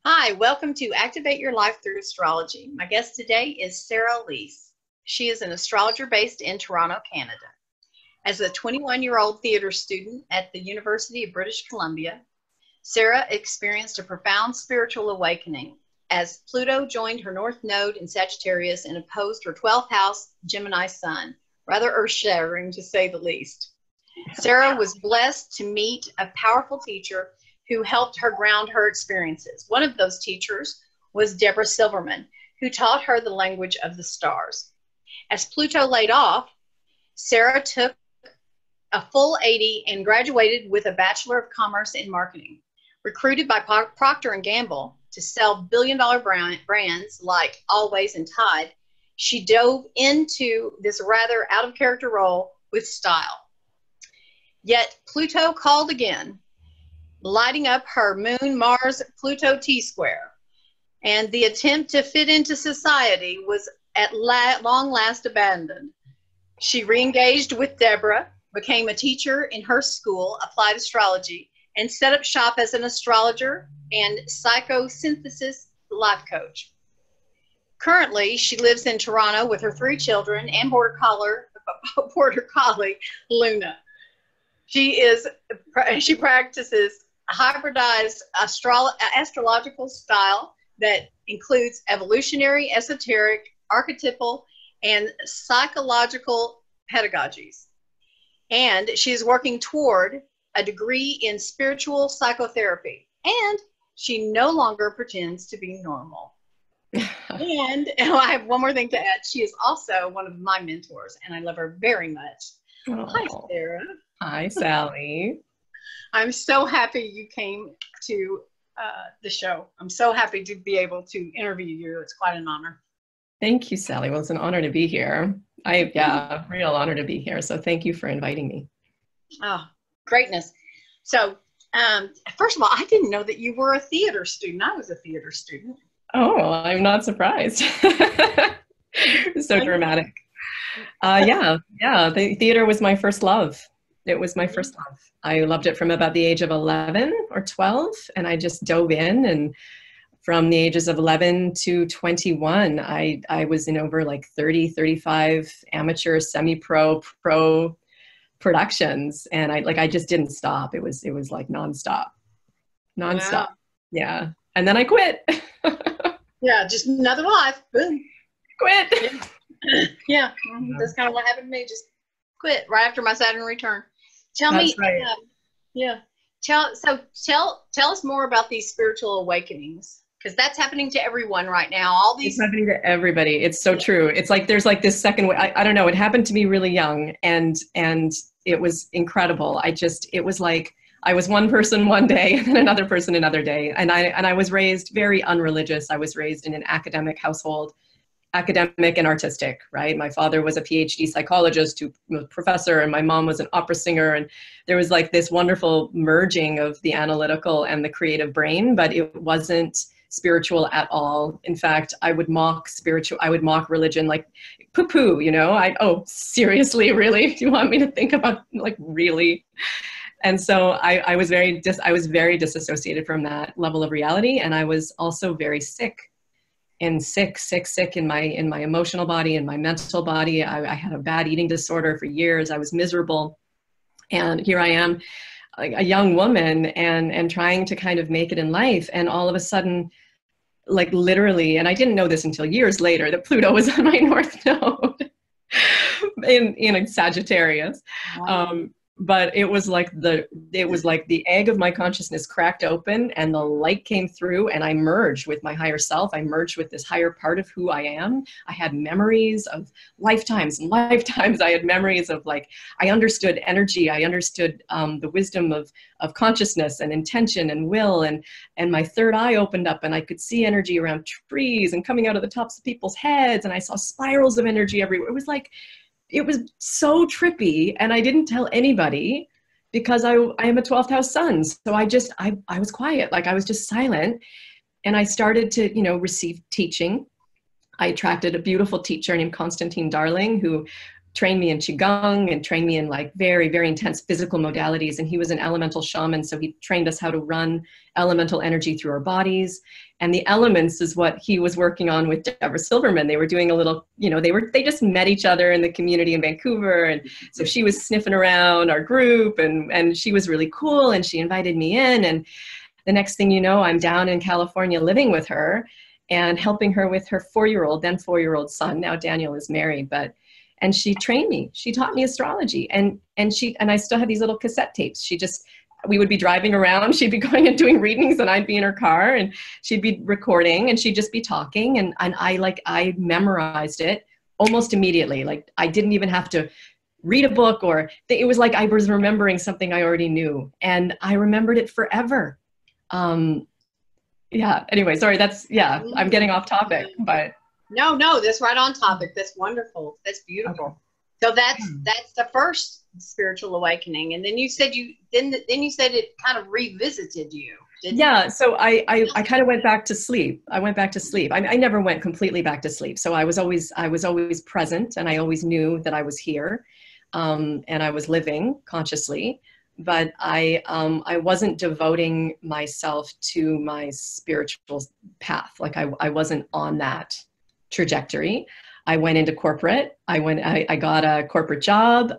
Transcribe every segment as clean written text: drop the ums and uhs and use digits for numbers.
Hi, welcome to Activate Your Life Through Astrology. My guest today is Sara Elise. She is an astrologer based in Toronto, Canada. As a 21-year-old theater student at the University of British Columbia, Sara experienced a profound spiritual awakening as Pluto joined her North Node in Sagittarius and opposed her 12th house Gemini Sun. Rather earth-shattering, to say the least. Sara was blessed to meet a powerful teacher who helped her ground her experiences. One of those teachers was Deborah Silverman, who taught her the language of the stars. As Pluto laid off, Sara took a full 80 and graduated with a Bachelor of Commerce in Marketing. Recruited by Procter & Gamble to sell billion-dollar brands like Always and Tide, she dove into this rather out-of-character role with style. Yet Pluto called again, lighting up her Moon-Mars-Pluto T-square. And the attempt to fit into society was at long last abandoned. She re-engaged with Deborah, became a teacher in her school, Applied Astrology, and set up shop as an astrologer and psychosynthesis life coach. Currently, she lives in Toronto with her 3 children and border collie, Luna. She practices a hybridized astrological style that includes evolutionary, esoteric, archetypal, and psychological pedagogies. And she is working toward a degree in spiritual psychotherapy. And she no longer pretends to be normal. And I have one more thing to add. She is also one of my mentors, and I love her very much. Oh. Hi, Sara. Hi, Sally. I'm so happy you came to the show. I'm so happy to be able to interview you. It's quite an honor. Thank you, Sally. Well, it's an honor to be here. Real honor to be here. So thank you for inviting me. Oh, greatness. So, first of all, I didn't know that you were a theater student. I was a theater student. Oh, I'm not surprised. So dramatic. The theater was my first love. It was my first love. I loved it from about the age of 11 or 12, and I just dove in. And from the ages of 11 to 21, I was in over like 30, 35 amateur, semi-pro, pro productions, and I just didn't stop. It was like nonstop. Wow. Yeah. And then I quit. Yeah, just another life. Boom. Quit. Yeah. That's kind of what happened to me. Just quit right after my Saturn return. Tell That's me, right. Tell us more about these spiritual awakenings, because that's happening to everyone right now. It's happening to everybody. It's so true. It's like there's like this second way. I don't know. It happened to me really young, and it was incredible. It was like I was one person one day and then another person another day. And I was raised very unreligious. I was raised in an academic household. Academic and artistic, right? My father was a PhD psychologist who was a professor, and my mom was an opera singer. And there was like this wonderful merging of the analytical and the creative brain, but it wasn't spiritual at all. In fact, I would mock religion, like poo-poo, oh, seriously, really? Do you want me to think about, like, really? And so I was very disassociated from that level of reality. And I was also very sick in my emotional body and my mental body. I had a bad eating disorder for years. I was miserable. And here I am, like a young woman and trying to kind of make it in life. And all of a sudden, like literally, and I didn't know this until years later, that Pluto was on my North Node in Sagittarius. Wow. But it was like the egg of my consciousness cracked open, and the light came through, and I merged with my higher self. I merged with this higher part of who I am. I had memories of lifetimes and lifetimes. I had memories of, like, I understood energy. I understood the wisdom of consciousness and intention and will, and my third eye opened up, and I could see energy around trees and coming out of the tops of people's heads, and I saw spirals of energy everywhere. It was so trippy, and I didn't tell anybody because I am a 12th house sun. So I was quiet, like I was just silent. And I started to, receive teaching. I attracted a beautiful teacher named Constantine Darling, who trained me in Qigong and trained me in like very, very intense physical modalities. And he was an elemental shaman. So he trained us how to run elemental energy through our bodies. And the elements is what he was working on with Deborah Silverman. They were doing a little, you know, they just met each other in the community in Vancouver. And so she was sniffing around our group, and she was really cool. And she invited me in. And the next thing you know, I'm down in California living with her and helping her with her 4-year-old, then 4-year-old son. Now Daniel is married, and she trained me. She taught me astrology, and I still have these little cassette tapes. We would be driving around. She'd be going and doing readings, and I'd be in her car, and she'd be recording, and she'd just be talking. And I memorized it almost immediately. Like I didn't even have to read a book, or it was like I was remembering something I already knew, and I remembered it forever. Yeah. Anyway, sorry. I'm getting off topic, but. No, that's right on topic. That's wonderful. That's beautiful. Okay. So that's the first spiritual awakening. And then you said it kind of revisited you. Yeah. So I kind of went back to sleep. I never went completely back to sleep. So I was always present, and I always knew that I was here, and I was living consciously, but I wasn't devoting myself to my spiritual path. Like I wasn't on that trajectory. I went into corporate. I got a corporate job.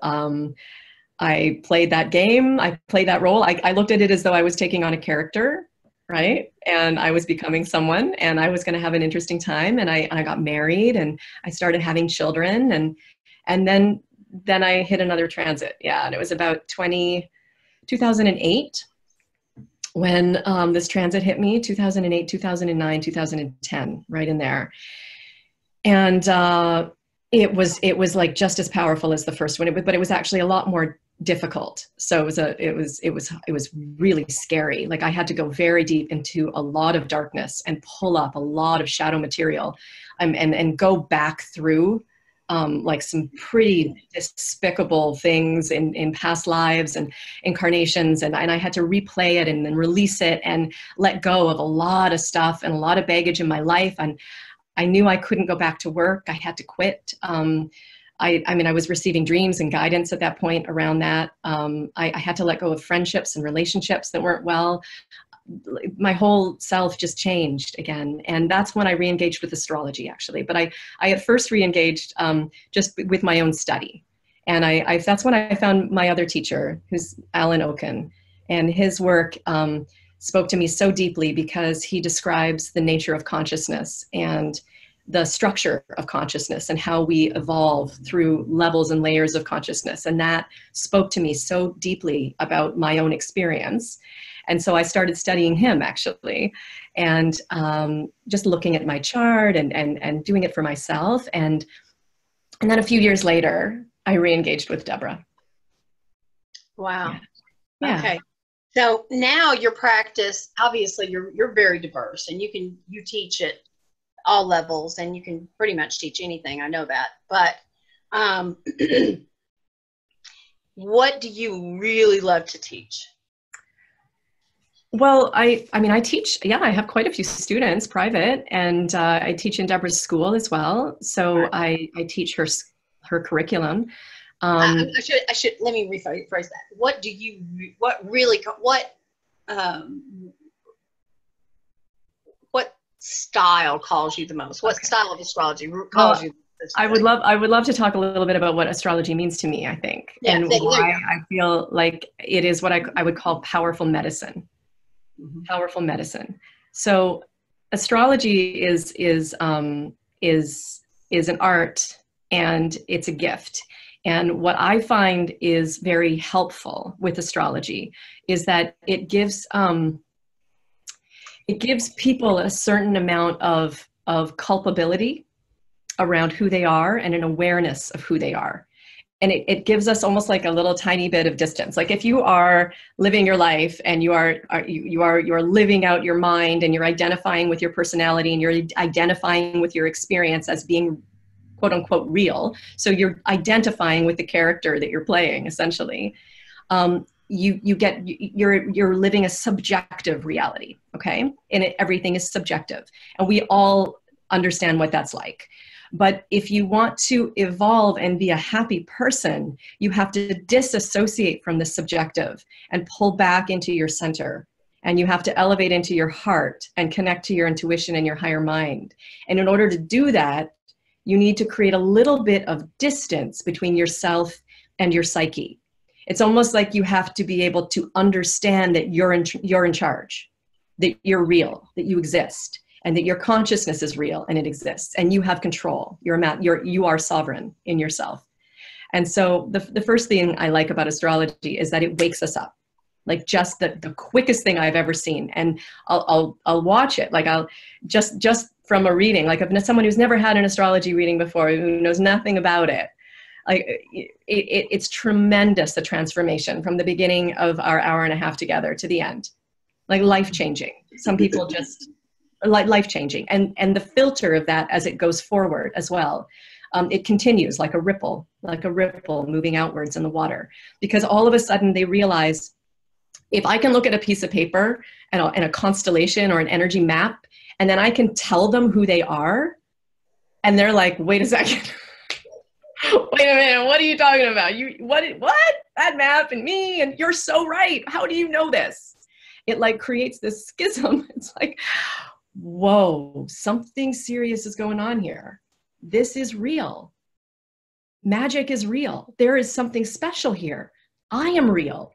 I played that game. I played that role. I looked at it as though I was taking on a character, right? And I was becoming someone, and I was going to have an interesting time. And I got married, and I started having children, and then I hit another transit. Yeah. And it was about 2008 when this transit hit me, 2008, 2009, 2010, right in there. And it was like just as powerful as the first one, but it was actually a lot more difficult. So it was really scary. Like I had to go very deep into a lot of darkness and pull up a lot of shadow material, and go back through like some pretty despicable things in past lives and incarnations. And I had to replay it and then release it and let go of a lot of stuff and a lot of baggage in my life. And I knew I couldn't go back to work. I had to quit. I was receiving dreams and guidance at that point around that. I had to let go of friendships and relationships that weren't well. My whole self just changed again. And that's when I re-engaged with astrology, actually. But I at first re-engaged just with my own study. And that's when I found my other teacher, who's Alan Oken. And his work spoke to me so deeply because he describes the nature of consciousness and the structure of consciousness and how we evolve through levels and layers of consciousness. And that spoke to me so deeply about my own experience. And so I started studying him, actually, and just looking at my chart and doing it for myself. And then a few years later, I re-engaged with Deborah. Wow. Yeah. Okay. So now your practice, obviously you're very diverse, and you teach at all levels, and you can pretty much teach anything. I know that. But what do you really love to teach? Well, I teach, I have quite a few students private, and I teach in Deborah's school as well. So I teach her curriculum. I should let me rephrase that. What style calls you the most? What style of astrology calls you? I would love to talk a little bit about what astrology means to me, I think, and why I feel like it is what I would call powerful medicine. Mm-hmm. Powerful medicine. So astrology is an art, and it's a gift. And what I find is very helpful with astrology is that it gives people a certain amount of culpability around who they are and an awareness of who they are. And it gives us almost like a little tiny bit of distance. Like if you are living your life and you're living out your mind, and you're identifying with your personality, and you're identifying with your experience as being quote unquote real. So you're identifying with the character that you're playing, essentially. You're living a subjective reality, okay? And everything is subjective. And we all understand what that's like. But if you want to evolve and be a happy person, you have to disassociate from the subjective and pull back into your center. And you have to elevate into your heart and connect to your intuition and your higher mind. And in order to do that, you need to create a little bit of distance between yourself and your psyche. It's almost like you have to be able to understand that you're in charge, that you're real, that you exist, and that your consciousness is real and it exists, and you have control. You are sovereign in yourself. And so the first thing I like about astrology is that it wakes us up. Like just the quickest thing I've ever seen. And I'll watch it. Like I'll just from a reading, like if someone who's never had an astrology reading before, who knows nothing about it, like it's tremendous, the transformation from the beginning of our hour and a half together to the end, like life-changing. Some people just like life-changing, and the filter of that as it goes forward as well. It continues like a ripple moving outwards in the water, because all of a sudden they realize, if I can look at a piece of paper and a constellation or an energy map, and then I can tell them who they are, and they're like, wait a second, wait a minute, what are you talking about? What? That map and me, and you're so right. How do you know this? It like creates this schism. It's like, whoa, something serious is going on here. This is real. Magic is real. There is something special here. I am real.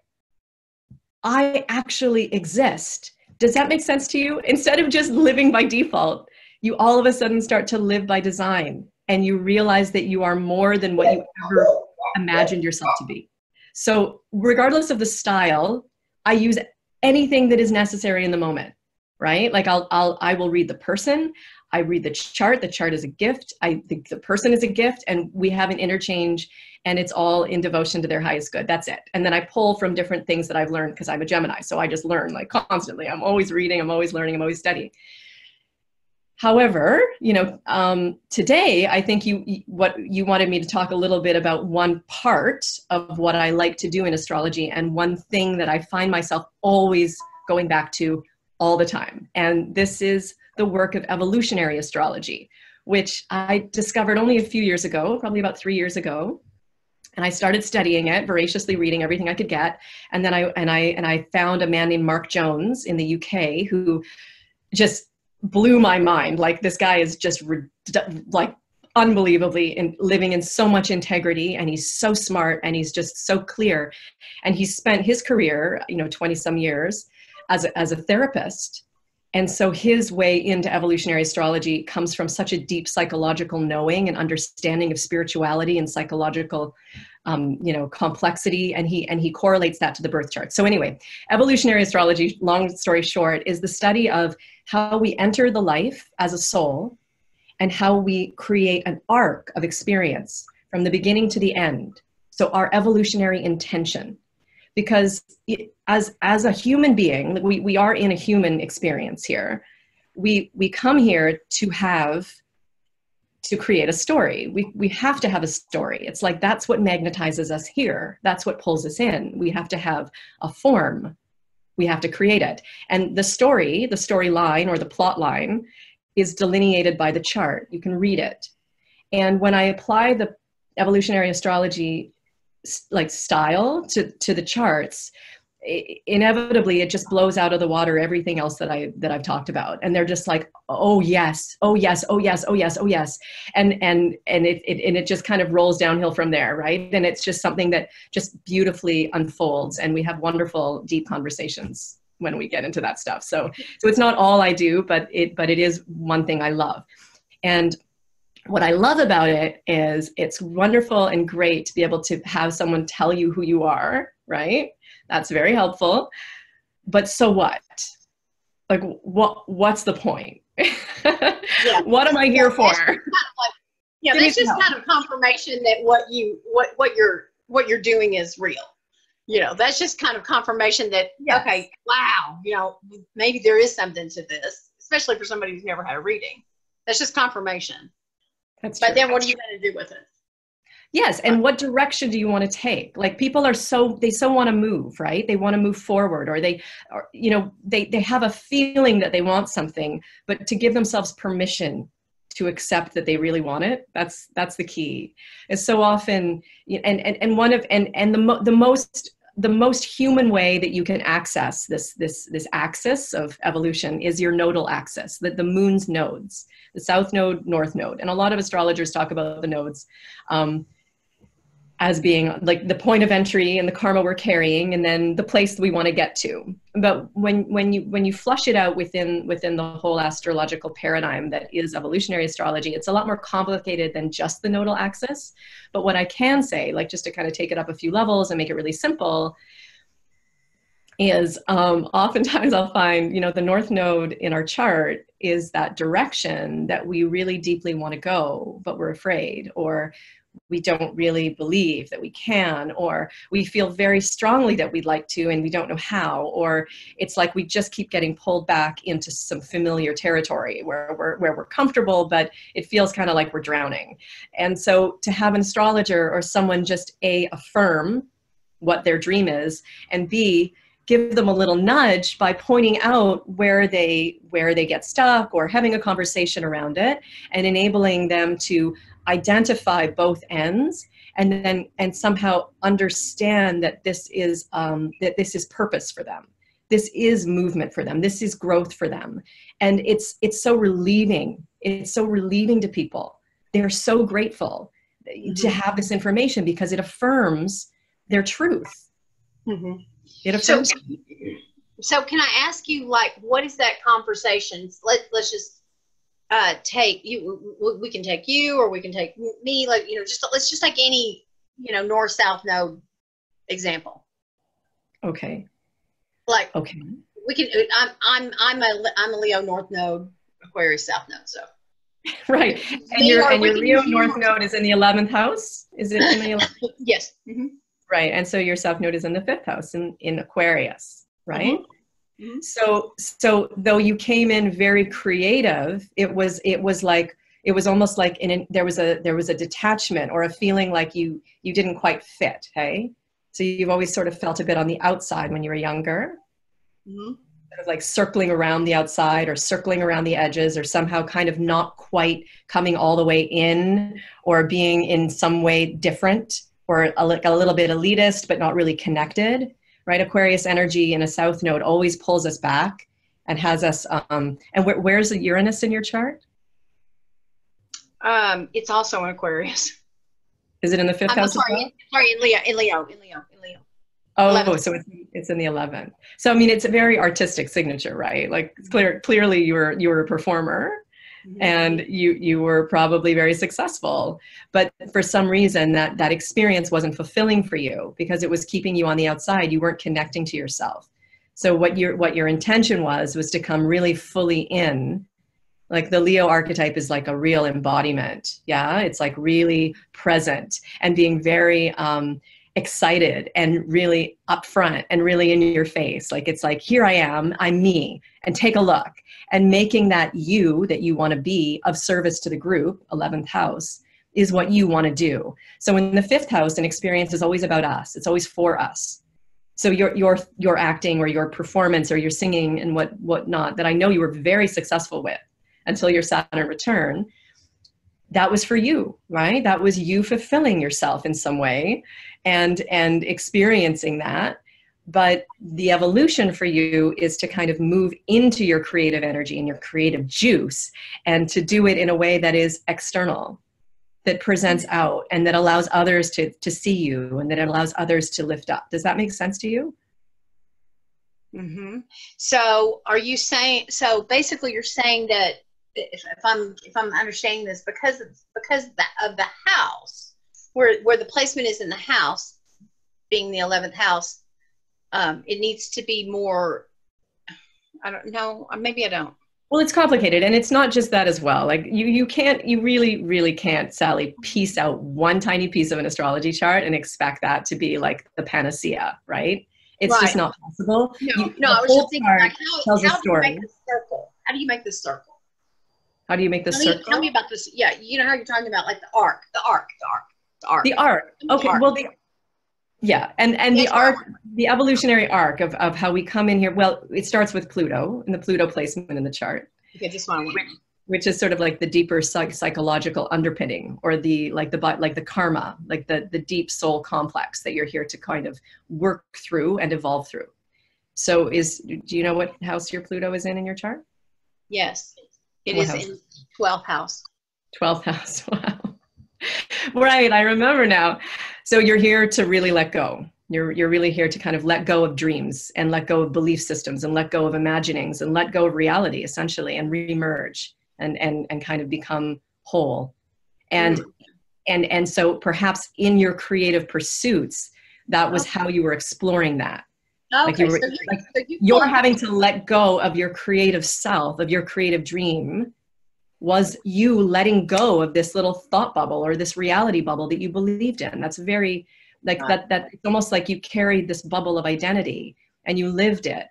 I actually exist. Does that make sense to you? Instead of just living by default, you all of a sudden start to live by design, and you realize that you are more than what you ever imagined yourself to be. So regardless of the style, I use anything that is necessary in the moment, right? Like I will read the person, I read the chart. The chart is a gift. I think the person is a gift, and we have an interchange, and it's all in devotion to their highest good. That's it. And then I pull from different things that I've learned, because I'm a Gemini. So I just learn like constantly. I'm always reading, I'm always learning, I'm always studying. However, today I think what you wanted me to talk a little bit about one part of what I like to do in astrology, and one thing that I find myself always going back to all the time. And this is the work of evolutionary astrology, which I discovered only a few years ago, probably about 3 years ago. And I started studying it, voraciously reading everything I could get. And then I found a man named Mark Jones in the UK who just blew my mind. Like, this guy is just like unbelievably living in so much integrity, and he's so smart, and he's just so clear. And he spent his career, 20 some years as a therapist. And so his way into evolutionary astrology comes from such a deep psychological knowing and understanding of spirituality and psychological, complexity. And he correlates that to the birth chart. So anyway, evolutionary astrology, long story short, is the study of how we enter the life as a soul, and how we create an arc of experience from the beginning to the end. So our evolutionary intention. Because as a human being, we are in a human experience here. We come here to create a story. We have to have a story. It's like, that's what magnetizes us here. That's what pulls us in. We have to have a form. We have to create it. And the storyline or the plot line is delineated by the chart. You can read it. And when I apply the evolutionary astrology like style to the charts, inevitably it just blows out of the water everything else that I've talked about, and they're just like, oh yes, oh yes, oh yes, oh yes, oh yes, and it just kind of rolls downhill from there, right? And it's just something that just beautifully unfolds, and we have wonderful deep conversations when we get into that stuff. So it's not all I do, but it is one thing I love. And what I love about it is it's wonderful and great to be able to have someone tell you who you are, right? That's very helpful. But so what? Like, what's the point? Yeah. What am I here for? That's just kind of confirmation that what you're doing is real. That's just kind of confirmation that, yes. Okay, wow, maybe there is something to this, especially for somebody who's never had a reading. That's just confirmation. That's true. But then what are you going to do with it? Yes. And what direction do you want to take? Like, people are they so want to move, right? They want to move forward, or they have a feeling that they want something, but to give themselves permission to accept that they really want it. That's the key. Is so often, and one of, and the most human way that you can access this axis of evolution is your nodal axis, the moon's nodes, the south node, north node. And a lot of astrologers talk about the nodes as being like the point of entry and the karma we're carrying, and then the place that we want to get to. But when you flush it out within the whole astrological paradigm that is evolutionary astrology, it's a lot more complicated than just the nodal axis. But what I can say, like just to kind of take it up a few levels and make it really simple, is oftentimes I'll find, the north node in our chart is that direction that we really deeply want to go, but we're afraid, or we don't really believe that we can, or we feel very strongly that we'd like to and we don't know how, or it's like we just keep getting pulled back into some familiar territory where we're comfortable, but it feels kind of like we're drowning. And so to have an astrologer or someone just A, affirm what their dream is, and B, give them a little nudge by pointing out where they get stuck, or having a conversation around it and enabling them to identify both ends, and somehow understand that this is purpose for them. This is movement for them. This is growth for them. And it's so relieving. It's so relieving to people. They're so grateful to have this information because it affirms their truth. Mm-hmm. It affirms. So can I ask you, like, what is that conversation? Let's just take you. We can take you, or we can take me. Like, let's just take any, north south node example. Okay. Like, okay. We can. I'm a Leo north node, Aquarius south node. So. Right. And your Leo north node is in the 11th house. Is it in the 11th? Yes. Mm-hmm. Right. And so your south node is in the 5th house in Aquarius, right? Mm-hmm. So though you came in very creative, it was almost like there was a detachment or a feeling like you didn't quite fit. Hey, so you've always sort of felt a bit on the outside when you were younger, mm-hmm. Sort of like circling around the outside or circling around the edges, or somehow kind of not quite coming all the way in, or being in some way different, or a little bit elitist but not really connected. Right, Aquarius energy in a south node always pulls us back and has us. And where's the Uranus in your chart? It's also in Aquarius. Is it in the 5th house? Sorry, in Leo. Oh, 11th. So it's in the 11th. So I mean, it's a very artistic signature, right? Like clearly you were a performer. Mm-hmm. And you were probably very successful, but for some reason that experience wasn't fulfilling for you because it was keeping you on the outside. You weren't connecting to yourself. So what your intention was to come really fully in. Like the Leo archetype is like a real embodiment. Yeah, it's like really present and being very excited and really upfront and really in your face. Like it's like, here I am, I'm me, and take a look. And making that you want to be of service to the group, 11th house, is what you want to do. So in the 5th house, an experience is always about us. It's always for us. So your acting or your performance or your singing and whatnot that I know you were very successful with until your Saturn return, that was for you, right? That was you fulfilling yourself in some way and experiencing that. But the evolution for you is to kind of move into your creative energy and your creative juice, and to do it in a way that is external, that presents out, and that allows others to see you, and that allows others to lift up. Does that make sense to you? Mm-hmm. So are you saying, so basically you're saying that if I'm understanding this, because of the house, where the placement is in the house, being the 11th house, it needs to be more, I don't know, maybe I don't. Well, it's complicated, and it's not just that as well. Like you really, really can't, Sally, piece out one tiny piece of an astrology chart and expect that to be like the panacea, right? It's just not possible. No, I was just thinking, like, how do you make this circle? How do you make this circle? How do you make this circle? Tell me about this. Yeah, you know how you're talking about, like, the arc. Okay, well, and the arc, the evolutionary arc of how we come in here. Well, it starts with Pluto and the Pluto placement in the chart. Okay, just one. which is sort of like the deeper psychological underpinning, or the karma, like the deep soul complex that you're here to kind of work through and evolve through. So do you know what house your Pluto is in your chart? Yes, it What is house? in 12th house. 12th house. Wow. Right, I remember now. So you're here to really let go. You're really here to kind of let go of dreams and let go of belief systems and let go of imaginings and let go of reality, essentially, and reemerge and kind of become whole. And and so perhaps in your creative pursuits, that was how you were exploring that. Like Okay, you're having to let go of your creative self, of your creative dream, was you letting go of this little thought bubble or this reality bubble that you believed in. That's very like that it's almost like you carried this bubble of identity and you lived it.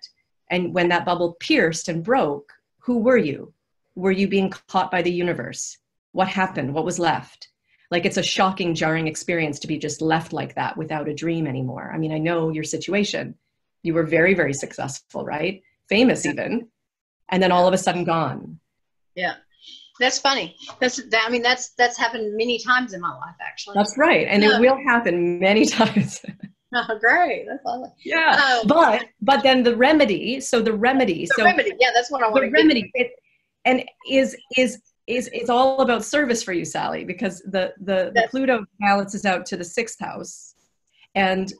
And when that bubble pierced and broke, who were you? Were you being caught by the universe? What happened? What was left? Like, it's a shocking, jarring experience to be just left like that without a dream anymore. I mean, I know your situation. You were very, very successful, right? Famous even. And then all of a sudden gone. Yeah. That's funny. That's happened many times in my life, actually. That's right. And it will happen many times. Oh, great. That's lovely. Yeah. But then the remedy. So the remedy. Yeah, that's what I want to get. The remedy is all about service for you, Sally, because the Pluto balances out to the 6th house, and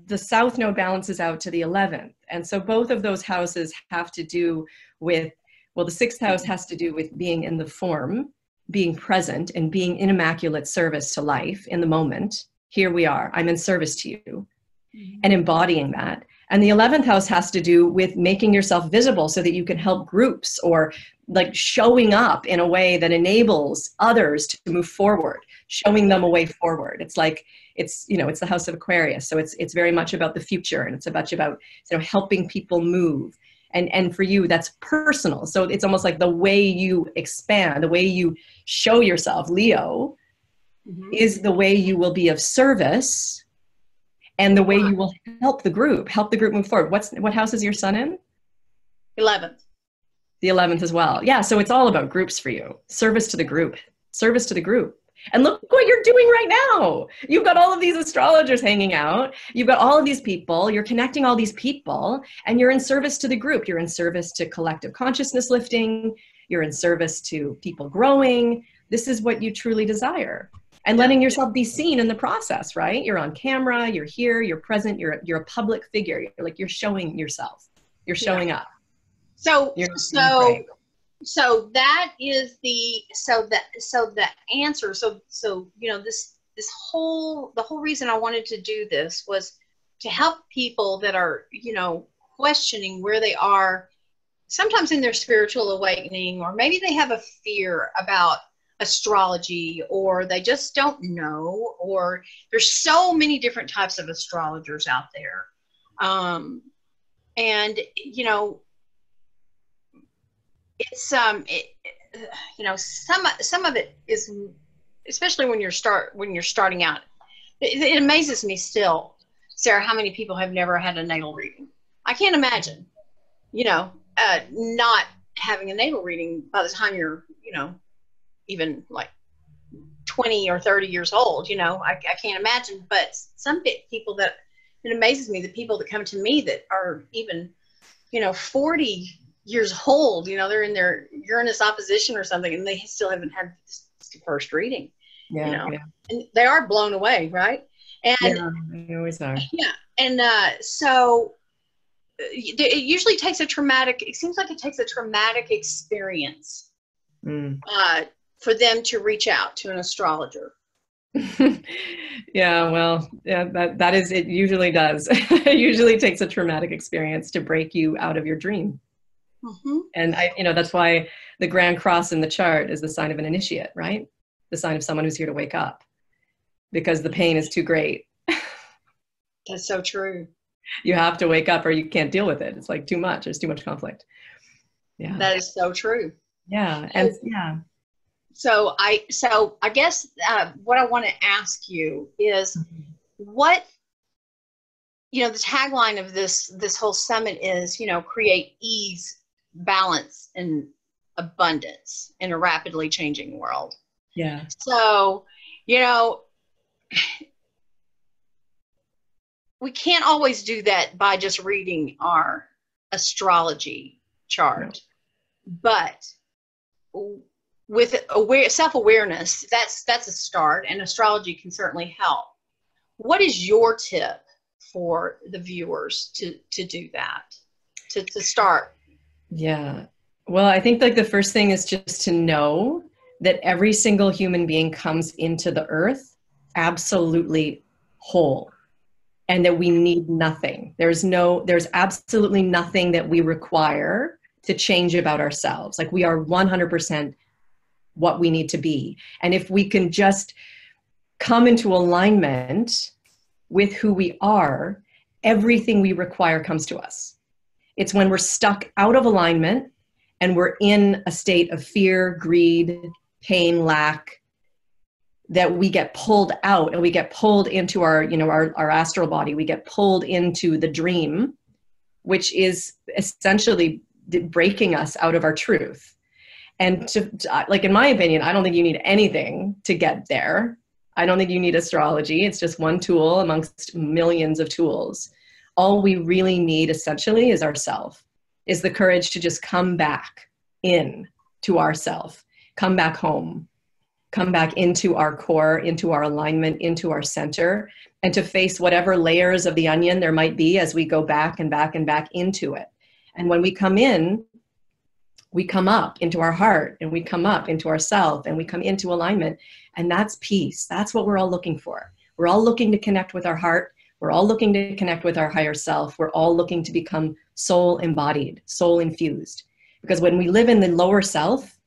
the South Node balances out to the 11th. And so both of those houses have to do with, well, the 6th house has to do with being in the form, being present, and being in immaculate service to life in the moment. Here we are, I'm in service to you, and embodying that. And the 11th house has to do with making yourself visible so that you can help groups, or like showing up in a way that enables others to move forward, showing them a way forward. It's like, it's the house of Aquarius. So it's very much about the future, and it's about helping people move. And for you, that's personal. So it's almost like the way you expand, the way you show yourself, Leo, is the way you will be of service, and the way you will help the group move forward. What house is your sun in? 11th. The 11th as well. Yeah, so it's all about groups for you. Service to the group. And look what you're doing right now. You've got all of these astrologers hanging out. You've got all of these people. You're connecting all these people, and you're in service to the group. You're in service to collective consciousness lifting. You're in service to people growing. This is what you truly desire. And letting yourself be seen in the process, right? You're on camera, you're here, you're present, you're a public figure. You're showing yourself. You're showing up. So that is the answer. So the whole reason I wanted to do this was to help people that are, questioning where they are, sometimes in their spiritual awakening, or maybe they have a fear about astrology, or they just don't know, or there's so many different types of astrologers out there. And it's some of it is, especially when you're starting out, it amazes me still, Sarah, how many people have never had a natal reading. I can't imagine not having a natal reading by the time you're even like 20 or 30 years old. I can't imagine. But some people that, it amazes me, the people that come to me that are even 40 years old, they're in their Uranus opposition or something, and they still haven't had this first reading. And they are blown away, right? And they always are. And so it usually takes it seems like it takes a traumatic experience for them to reach out to an astrologer. That is, it usually does. It usually takes a traumatic experience to break you out of your dream. And that's why the Grand Cross in the chart is the sign of an initiate, right? The sign of someone who's here to wake up, because the pain is too great. That's so true. You have to wake up, or you can't deal with it. It's like too much. There's too much conflict. Yeah. That is so true. Yeah. And So I guess what I want to ask you is what, the tagline of this whole summit is, create ease, balance, and abundance in a rapidly changing world. Yeah. So, you know, we can't always do that by just reading our astrology chart, but with self-awareness, that's a start, and astrology can certainly help. What is your tip for the viewers to do that, to start? Yeah. Well, I think like the first thing is just to know that every single human being comes into the earth absolutely whole, and that we need nothing. There's absolutely nothing that we require to change about ourselves. Like we are 100% what we need to be. And if we can just come into alignment with who we are, everything we require comes to us. It's when we're stuck out of alignment and we're in a state of fear, greed, pain, lack, that we get pulled out, and we get pulled into our astral body. We get pulled into the dream, which is essentially breaking us out of our truth. And like, in my opinion, I don't think you need anything to get there. I don't think you need astrology. It's just one tool amongst millions of tools. All we really need essentially is ourself, is the courage to just come back in to ourself, come back home, come back into our core, into our alignment, into our center, and to face whatever layers of the onion there might be as we go back and back and back into it. And when we come in, we come up into our heart, and we come up into ourself, and we come into alignment. And that's peace. That's what we're all looking for. We're all looking to connect with our heart. We're all looking to connect with our higher self. We're all looking to become soul embodied, soul infused. Because when we live in the lower self,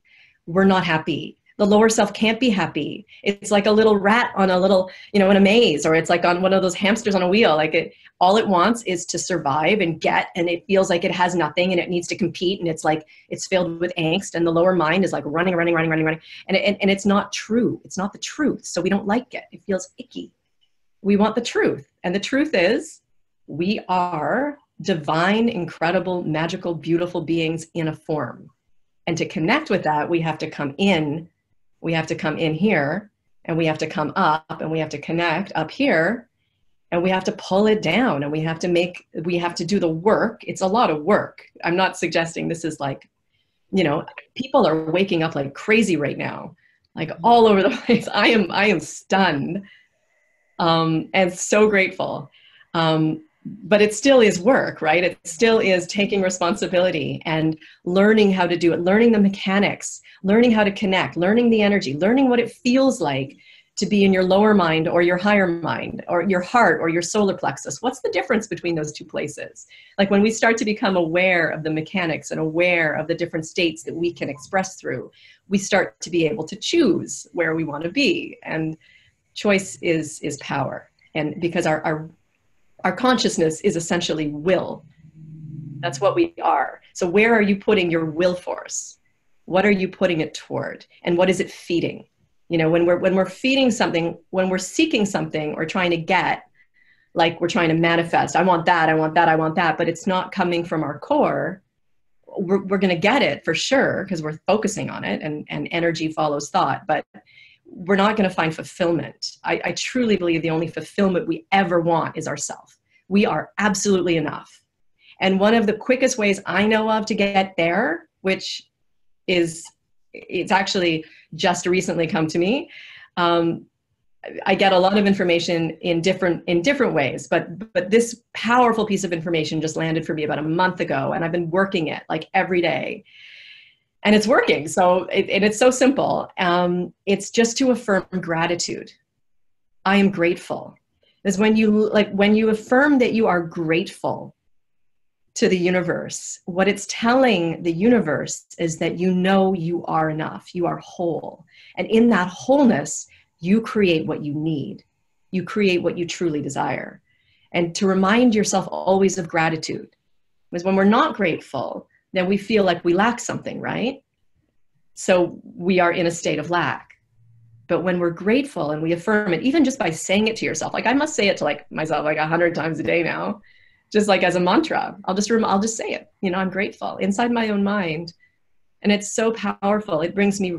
we're not happy. The lower self can't be happy. It's like a little rat on a little, in a maze, or it's like on one of those hamsters on a wheel. Like all it wants is to survive and get, and it feels like it has nothing and it needs to compete. And it's like, it's filled with angst, and the lower mind is like running. And it's not true. It's not the truth. So we don't like it. It feels icky. We want the truth. And the truth is, we are divine, incredible, magical, beautiful beings in a form. And to connect with that, we have to come in. We have to come in here, and we have to come up, and we have to connect up here, and we have to pull it down, and we have to do the work. It's a lot of work. I'm not suggesting this is like, people are waking up like crazy right now, like all over the place. I am stunned, and so grateful. But it still is work, right? It still is taking responsibility and learning how to do it, learning the mechanics, learning how to connect, learning the energy, learning what it feels like to be in your lower mind or your higher mind or your heart or your solar plexus. What's the difference between those two places? Like when we start to become aware of the mechanics and aware of the different states that we can express through, we start to be able to choose where we want to be. And choice is power. And because our consciousness is essentially will. That's what we are. So where are you putting your will force? What are you putting it toward? And what is it feeding? When we're feeding something, when we're seeking something or trying to get, like we're trying to manifest, I want that, but it's not coming from our core, we're going to get it for sure because we're focusing on it, and energy follows thought, but we're not going to find fulfillment. I truly believe the only fulfillment we ever want is ourself. We are absolutely enough. And one of the quickest ways I know of to get there, which it's actually just recently come to me. I get a lot of information in different ways, but this powerful piece of information just landed for me about a month ago, and I've been working it like every day. And it's working. So it's so simple. It's just to affirm gratitude. I am grateful. Is when you affirm that you are grateful to the universe, what it's telling the universe is that you are enough. You are whole. And in that wholeness, you create what you need. You create what you truly desire. And to remind yourself always of gratitude. Because when we're not grateful, then we feel like we lack something, right? So we are in a state of lack. But when we're grateful and we affirm it, even just by saying it to yourself, like I must say it to like myself like 100 times a day now, just like as a mantra, I'll just say it, I'm grateful inside my own mind. And it's so powerful. It brings me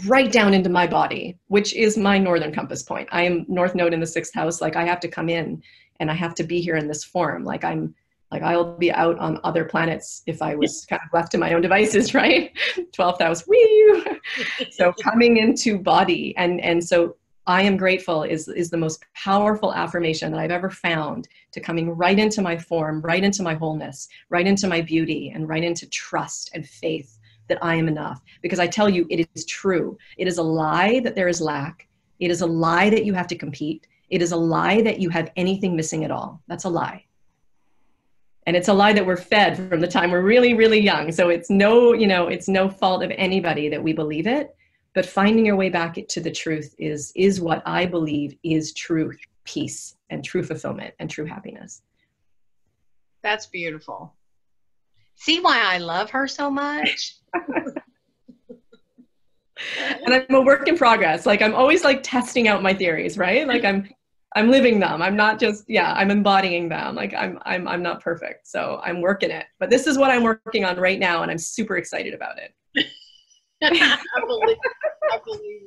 right down into my body, which is my northern compass point. I am North Node in the 6th house. Like I have to come in and I have to be here in this form. Like I'll be out on other planets if I was kind of left to my own devices, right? 12th house, woo! So coming into body. And so I am grateful is the most powerful affirmation that I've ever found to coming right into my form, right into my wholeness, right into my beauty, and right into trust and faith that I am enough. Because I tell you, it is true. It is a lie that there is lack. It is a lie that you have to compete. It is a lie that you have anything missing at all. That's a lie. And it's a lie that we're fed from the time we're really, really young. So it's it's no fault of anybody that we believe it. But finding your way back to the truth is what I believe is true peace and true fulfillment and true happiness. That's beautiful. See why I love her so much? And I'm a work in progress. Like I'm always like testing out my theories, right? Like I'm living them. I'm not just, I'm embodying them. Like I'm not perfect. So I'm working it. But this is what I'm working on right now, and I'm super excited about it. I believe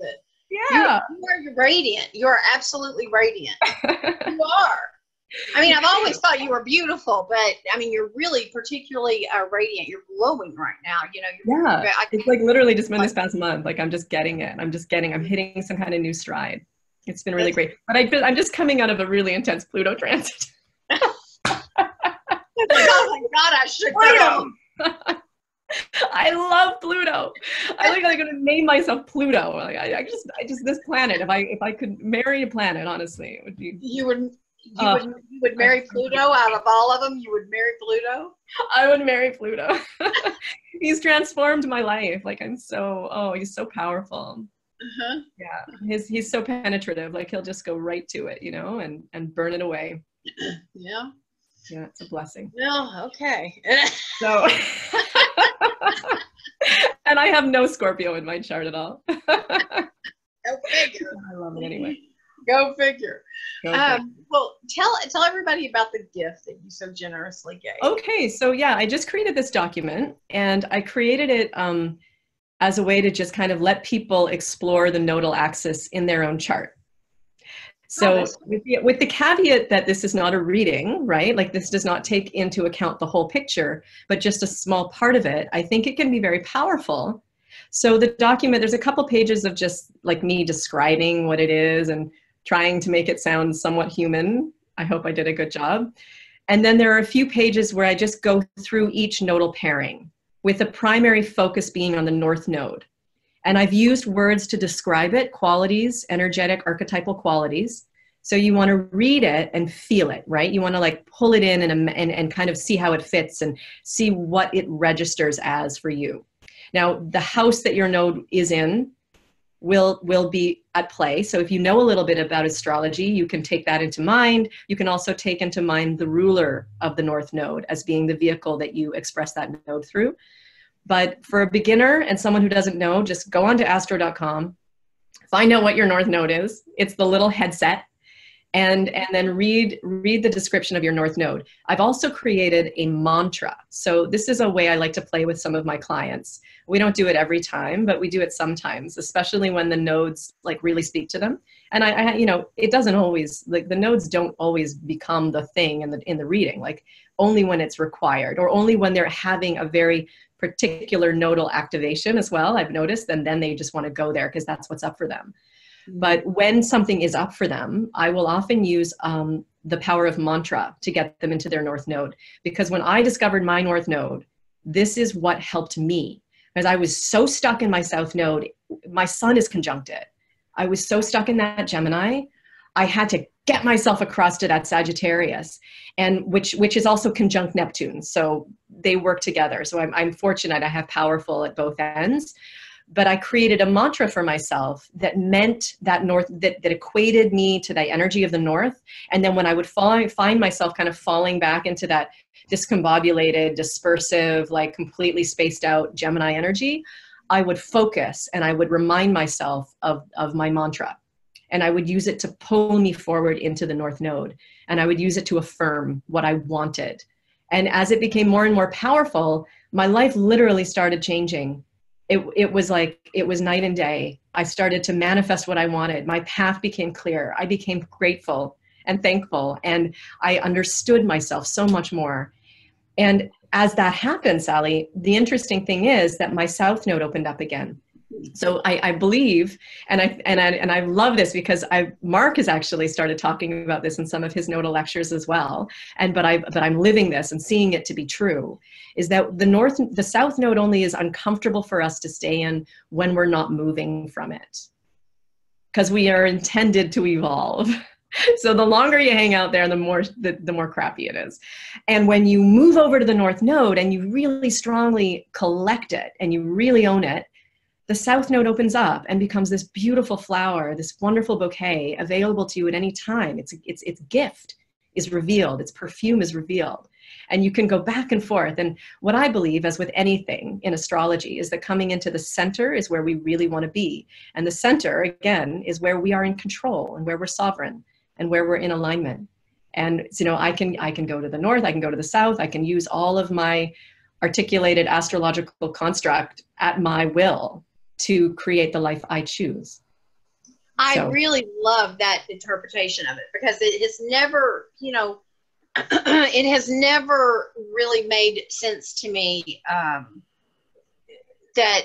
it. Yeah. You are radiant. You are absolutely radiant. You are. I mean, I've always thought you were beautiful, but I mean, you're really particularly radiant. You're glowing right now. It's like literally just been this past month. Like I'm just getting it. I'm hitting some kind of new stride. It's been really great. But I'm just coming out of a really intense Pluto transit. It's like, oh my God, I should go. I love Pluto. I'm going to name myself Pluto. Like I just this planet. If I could marry a planet, honestly, it would be. You would marry Pluto out of all of them. You would marry Pluto. I would marry Pluto. He's transformed my life. Like he's so powerful. Uh-huh. Yeah, he's so penetrative. Like he'll just go right to it, and burn it away. Yeah. Yeah, it's a blessing. Well, okay. So, and I have no Scorpio in my chart at all. Go figure. I love it anyway. Go figure. Well, tell everybody about the gift that you so generously gave. Okay, so I just created this document, and I created it as a way to just kind of let people explore the nodal axis in their own chart. So with the caveat that this is not a reading, right? Like this does not take into account the whole picture, but just a small part of it. I think it can be very powerful. So the document, there's a couple pages of just like me describing what it is and trying to make it sound somewhat human. I hope I did a good job. And then there are a few pages where I just go through each nodal pairing with the primary focus being on the North Node. And I've used words to describe it, qualities, energetic, archetypal qualities. So you want to read it and feel it, right? You want to like pull it in and kind of see how it fits and see what it registers as for you. Now, the house that your node is in will be at play. So if you know a little bit about astrology, you can take that into mind. You can also take into mind the ruler of the North Node as being the vehicle that you express that node through. But for a beginner and someone who doesn't know, just go on to astro.com, find out what your North Node is. It's the little headset, and then read the description of your North Node. I've also created a mantra. So this is a way I like to play with some of my clients. We don't do it every time, but we do it sometimes, especially when the nodes like really speak to them. And I it doesn't always, like the nodes don't always become the thing in the reading, like only when it's required or only when they're having a very particular nodal activation as well, I've noticed, and then they just want to go there because that's what's up for them. But when something is up for them, I will often use the power of mantra to get them into their North Node. Because when I discovered my North Node, this is what helped me. Because I was so stuck in my South Node, my sun is conjuncted. I was so stuck in that Gemini, I had to get myself across to that Sagittarius, and which is also conjunct Neptune. So they work together. So I'm fortunate I have powerful at both ends. But I created a mantra for myself that meant that North, that equated me to the energy of the North. And then when I would find myself kind of falling back into that discombobulated, dispersive, like completely spaced out Gemini energy, I would focus and I would remind myself of my mantra. And I would use it to pull me forward into the North Node. And I would use it to affirm what I wanted. And as it became more and more powerful, my life literally started changing. it was like, it was night and day. I started to manifest what I wanted. My path became clear. I became grateful and thankful, and I understood myself so much more. And as that happened, Sally, the interesting thing is that my South Node opened up again. So I believe, and I love this because Mark has actually started talking about this in some of his nodal lectures as well. But I'm living this and seeing it to be true, is that the South Node only is uncomfortable for us to stay in when we're not moving from it, because we are intended to evolve. So the longer you hang out there, the more crappy it is. And when you move over to the North Node and you really strongly collect it and you really own it, the South Node opens up and becomes this beautiful flower, this wonderful bouquet available to you at any time. Its gift is revealed, its perfume is revealed. And you can go back and forth. And what I believe, as with anything in astrology, is that coming into the center is where we really want to be. And the center, again, is where we are in control and where we're sovereign and where we're in alignment. And I can go to the north, I can go to the south, I can use all of my articulated astrological construct at my will to create the life I choose. I really love that interpretation of it, because it has never, it has never really made sense to me that,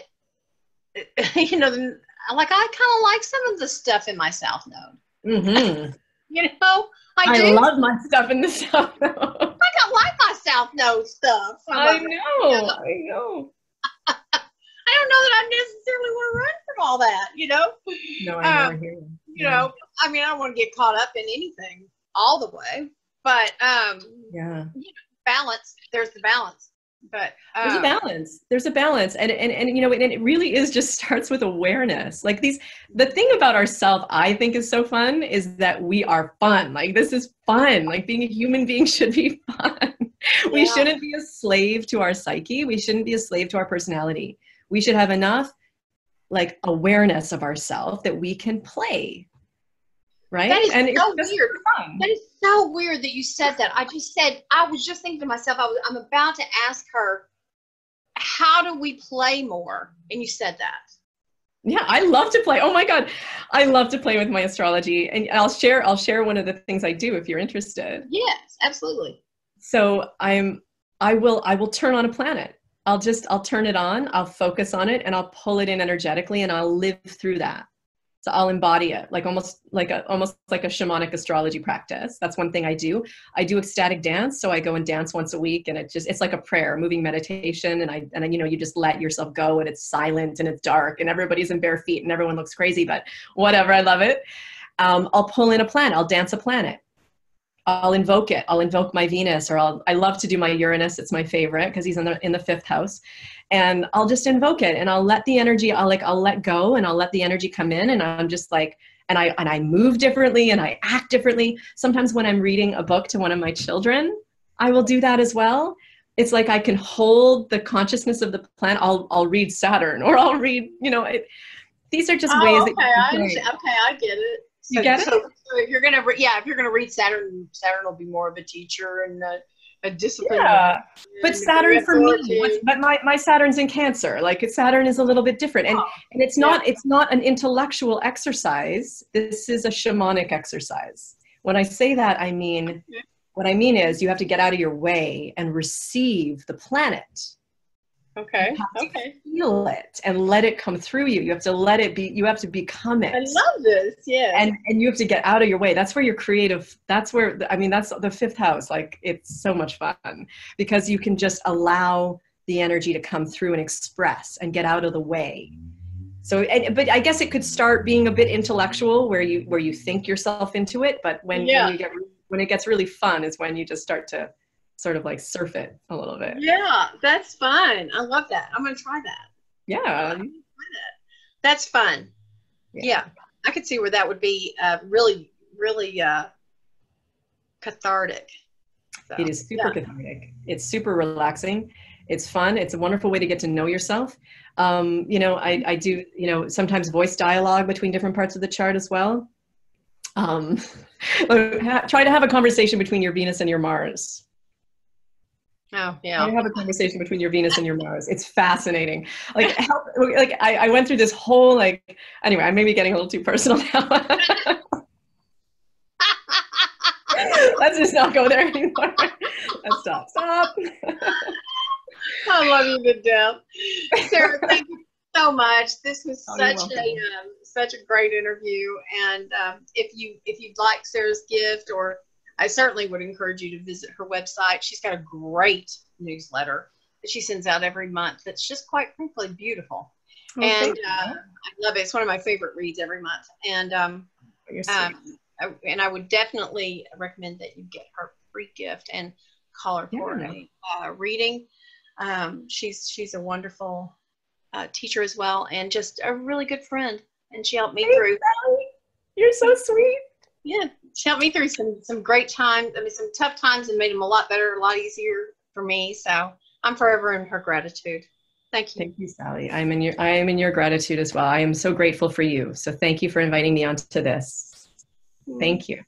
like I kind of like some of the stuff in my South Node. Mm-hmm. I do. Love my stuff in the South Node. I don't like my South Node stuff. I know. I don't know that I necessarily want to run from all that, No, I hear you. I mean, I don't want to get caught up in anything all the way, but balance. There's the balance. But there's a balance, and it really is just starts with awareness. Like the thing about ourselves, I think, is so fun, is that we are fun. Like, this is fun. Like, being a human being should be fun. We shouldn't be a slave to our psyche. We shouldn't be a slave to our personality. We should have enough like awareness of ourselves that we can play. Right? That is so weird. That is so weird that you said that. I was just thinking to myself, I'm about to ask her, how do we play more? And you said that. Yeah, I love to play. Oh my God. I love to play with my astrology. And I'll share one of the things I do if you're interested. Yes, absolutely. So I will turn on a planet. I'll turn it on, I'll focus on it, and I'll pull it in energetically, and I'll live through that. So I'll embody it, like almost like a shamanic astrology practice. That's one thing I do. I do ecstatic dance. So I go and dance once a week, and it's like a prayer, moving meditation. And you just let yourself go, and it's silent and it's dark and everybody's in bare feet and everyone looks crazy, but whatever, I love it. I'll pull in a planet. I'll dance a planet. I'll invoke it. I'll invoke my Venus, or I love to do my Uranus. It's my favorite because he's in the 5th house. And I'll just invoke it, and I'll let the energy, I'll let go, and I'll let the energy come in, and I'm just like, and I move differently and I act differently. Sometimes when I'm reading a book to one of my children, I will do that as well. It's like I can hold the consciousness of the planet. I'll read Saturn, or I'll read, these are just ways that I get it. You get it? So if you're gonna read Saturn will be more of a teacher and a discipline. Yeah, but Saturn for me, but my Saturn's in Cancer. Like, Saturn is a little bit different, and it's not an intellectual exercise. This is a shamanic exercise. When I say that, I mean, what I mean is you have to get out of your way and receive the planet. Okay. Feel it and let it come through you. You have to let it be. You have to become it. I love this. Yeah. And you have to get out of your way. That's where you're creative. That's where, that's the 5th house. Like, it's so much fun because you can just allow the energy to come through and express and get out of the way. So, but I guess it could start being a bit intellectual, where you think yourself into it. But when it gets really fun is when you just start to sort of like surf it a little bit. Yeah, that's fun. I love that. I'm going to try that. Yeah. That's fun. Yeah. I could see where that would be really, really cathartic. So, it is super cathartic. It's super relaxing. It's fun. It's a wonderful way to get to know yourself. I do, sometimes voice dialogue between different parts of the chart as well. Try to have a conversation between your Venus and your Mars. Oh, I yeah. have a conversation between your Venus and your Mars. It's fascinating. Like I went through this whole like. Anyway, I may be getting a little too personal now. Let's just not go there anymore. Let's stop. Stop. I love you to death. Sara, thank you so much. This was Oh, you're welcome. such a great interview. And if you'd like Sara's gift, or I certainly would encourage you to visit her website. She's got a great newsletter that she sends out every month that's just quite frankly beautiful. Oh, And thank you. I love it. It's one of my favorite reads every month. And You're sweet. I would definitely recommend that you get her free gift and call her for a reading. She's a wonderful teacher as well, and just a really good friend. And she helped me through. Sally. You're so sweet. Yeah, she helped me through some great times. I mean, some tough times, and made them a lot better, a lot easier for me. So I'm forever in her gratitude. Thank you. Thank you, Sally. I am in your gratitude as well. I am so grateful for you. So thank you for inviting me onto this. Thank you.